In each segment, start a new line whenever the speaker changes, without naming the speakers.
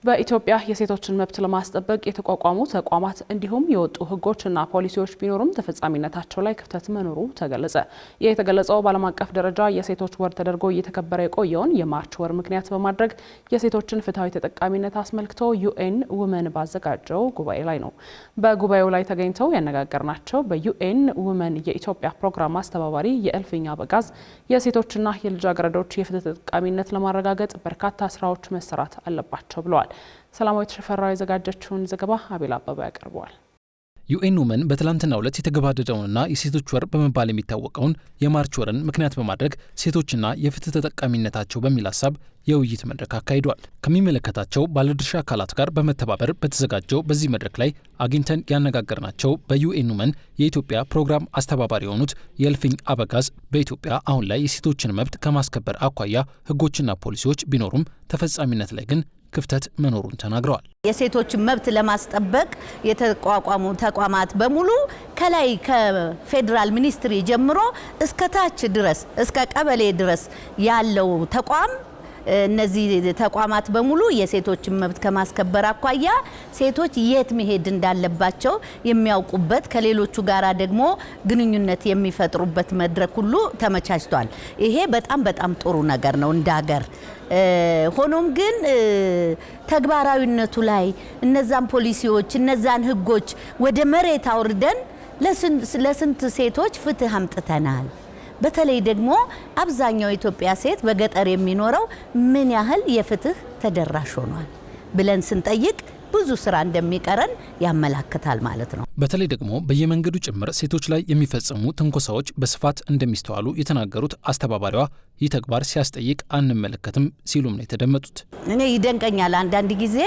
በኢትዮጵያ የሴቶችን መብት ለማስጠበቅ የተቋቋሙ ተቋማት እንዲሁም የወጡ ህጎችና ፖሊሲዎች ቢኖሩም ተፈጻሚነታቸው ላይ ክፍተት መኖሩ ተገለጸ። ይህ የተገለጸው በዓለም አቀፍ ደረጃ የሴቶች ወር ተደርጎ እየተከበረ የቆየውን የማርች ወር ምክንያት በማድረግ የሴቶችን ፍትሃዊ ተጠቃሚነት አስመልክቶ ዩኤን ውመን ባዘጋጀው ጉባኤ ላይ ነው። በጉባኤው ላይ ተገኝተው ያነጋገርናቸው በዩኤን ውመን የኢትዮጵያ ፕሮግራም አስተባባሪ የእልፍኝ አበጋዝ የሴቶችና የልጃገረዶች የፍትህ ተጠቃሚነት ለማረጋገጥ በርካታ ስራዎች መሰራት አለባቸው ብለዋል። ሰላማዊት ሽፈራው ያዘጋጀችውን ዘገባ አቤል አበባ ያቀርበዋል።
ዩኤን ውመን በትላንትናው ዕለት የተገባደደውንና የሴቶች ወር በመባል የሚታወቀውን የማርች ወርን ምክንያት በማድረግ ሴቶችና የፍትህ ተጠቃሚነታቸው በሚል ሀሳብ የውይይት መድረክ አካሂዷል። ከሚመለከታቸው ባለድርሻ አካላት ጋር በመተባበር በተዘጋጀው በዚህ መድረክ ላይ አግኝተን ያነጋገርናቸው በዩኤን ውመን የኢትዮጵያ ፕሮግራም አስተባባሪ የሆኑት የእልፍኝ አበጋዝ በኢትዮጵያ አሁን ላይ የሴቶችን መብት ከማስከበር አኳያ ህጎችና ፖሊሲዎች ቢኖሩም ተፈጻሚነት ላይ ግን ክፍተት መኖሩን ተናግረዋል።
የሴቶችን መብት ለማስጠበቅ የተቋቋሙ ተቋማት በሙሉ ከላይ ከፌደራል ሚኒስትሪ ጀምሮ እስከ ታች ድረስ እስከ ቀበሌ ድረስ ያለው ተቋም እነዚህ ተቋማት በሙሉ የሴቶችን መብት ከማስከበር አኳያ ሴቶች የት መሄድ እንዳለባቸው የሚያውቁበት ከሌሎቹ ጋራ ደግሞ ግንኙነት የሚፈጥሩበት መድረክ ሁሉ ተመቻችቷል። ይሄ በጣም ጥሩ ነገር ነው እንደ ሀገር። ሆኖም ግን ተግባራዊነቱ ላይ እነዛን ፖሊሲዎች እነዛን ህጎች ወደ መሬት አውርደን ለስንት ሴቶች ፍትህ አምጥተናል? በተለይ ደግሞ አብዛኛው ኢትዮጵያ ሴት በገጠር የሚኖረው ምን ያህል የፍትህ ተደራሽ ሆኗል ብለን ስንጠይቅ ብዙ ስራ እንደሚቀረን ያመላክታል ማለት ነው።
በተለይ ደግሞ በየመንገዱ ጭምር ሴቶች ላይ የሚፈጸሙ ትንኮሳዎች በስፋት እንደሚስተዋሉ የተናገሩት አስተባባሪዋ ይህ ተግባር ሲያስጠይቅ አንመለከትም ሲሉም ነው የተደመጡት።
እኔ ይደንቀኛል አንዳንድ ጊዜ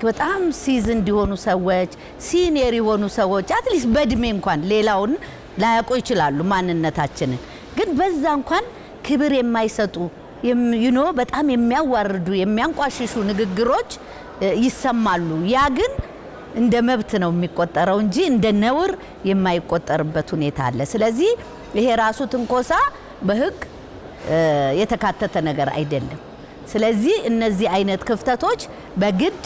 በጣም ሲዝን እንዲሆኑ ሰዎች ሲኒየር የሆኑ ሰዎች አትሊስት በእድሜ እንኳን ሌላውን ላያውቁ ይችላሉ ማንነታችንን፣ ግን በዛ እንኳን ክብር የማይሰጡ በጣም የሚያዋርዱ የሚያንቋሽሹ ንግግሮች ይሰማሉ። ያ ግን እንደ መብት ነው የሚቆጠረው እንጂ እንደ ነውር የማይቆጠርበት ሁኔታ አለ። ስለዚህ ይሄ ራሱ ትንኮሳ በህግ የተካተተ ነገር አይደለም። ስለዚህ እነዚህ አይነት ክፍተቶች በግድ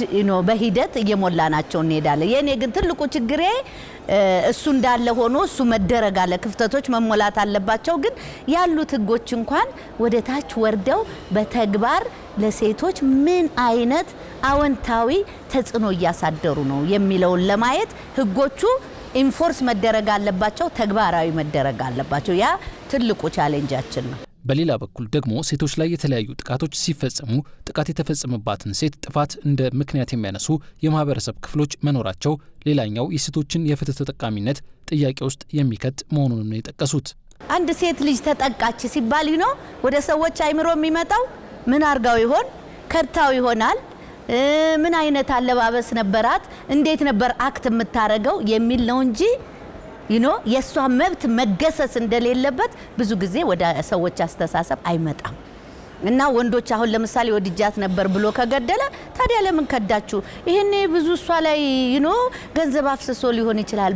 በሂደት እየሞላናቸው እንሄዳለን። የኔ ግን ትልቁ ችግሬ እሱ እንዳለ ሆኖ እሱ መደረግ አለ፣ ክፍተቶች መሞላት አለባቸው። ግን ያሉት ህጎች እንኳን ወደ ታች ወርደው በተግባር ለሴቶች ምን አይነት አወንታዊ ተጽዕኖ እያሳደሩ ነው የሚለውን ለማየት ህጎቹ ኢንፎርስ መደረግ አለባቸው፣ ተግባራዊ መደረግ አለባቸው። ያ ትልቁ ቻሌንጃችን ነው።
በሌላ በኩል ደግሞ ሴቶች ላይ የተለያዩ ጥቃቶች ሲፈጸሙ ጥቃት የተፈጸመባትን ሴት ጥፋት እንደ ምክንያት የሚያነሱ የማህበረሰብ ክፍሎች መኖራቸው ሌላኛው የሴቶችን የፍትህ ተጠቃሚነት ጥያቄ ውስጥ የሚከት መሆኑን ነው የጠቀሱት።
አንድ ሴት ልጅ ተጠቃች ሲባል ወደ ሰዎች አይምሮ የሚመጣው ምን አርጋው ይሆን? ከርታው ይሆናል። ምን አይነት አለባበስ ነበራት? እንዴት ነበር አክት የምታረገው የሚል ነው እንጂ የሷ መብት መገሰስ እንደሌለበት ብዙ ጊዜ ወደ ሰዎች አስተሳሰብ አይመጣም። እና ወንዶች አሁን ለምሳሌ ወድጃት ነበር ብሎ ከገደለ ታዲያ ለምን ከዳችሁ? ይሄኔ ብዙ እሷ ላይ ገንዘብ አፍስሶ ሊሆን ይችላል።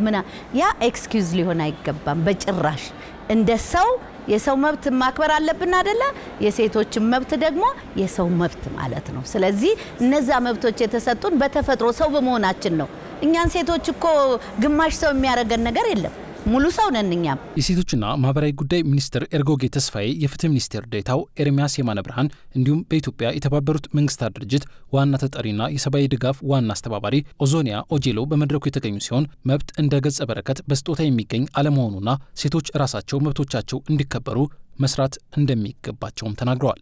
ያ ኤክስኪውዝ ሊሆን አይገባም በጭራሽ። እንደ ሰው የሰው መብት ማክበር አለብን አይደለ? የሴቶችን መብት ደግሞ የሰው መብት ማለት ነው። ስለዚህ እነዛ መብቶች የተሰጡን በተፈጥሮ ሰው በመሆናችን ነው። እኛን ሴቶች እኮ ግማሽ ሰው የሚያደርገን ነገር የለም፣ ሙሉ ሰው ነን እኛም።
የሴቶችና ማህበራዊ ጉዳይ ሚኒስትር ኤርጎጌ ተስፋዬ፣ የፍትህ ሚኒስቴር ዴኤታው ኤርሚያስ የማነ ብርሃን እንዲሁም በኢትዮጵያ የተባበሩት መንግስታት ድርጅት ዋና ተጠሪና የሰብአዊ ድጋፍ ዋና አስተባባሪ ኦዞኒያ ኦጄሎ በመድረኩ የተገኙ ሲሆን መብት እንደ ገጸ በረከት በስጦታ የሚገኝ አለመሆኑና ሴቶች ራሳቸው መብቶቻቸው እንዲከበሩ መስራት እንደሚገባቸውም ተናግረዋል።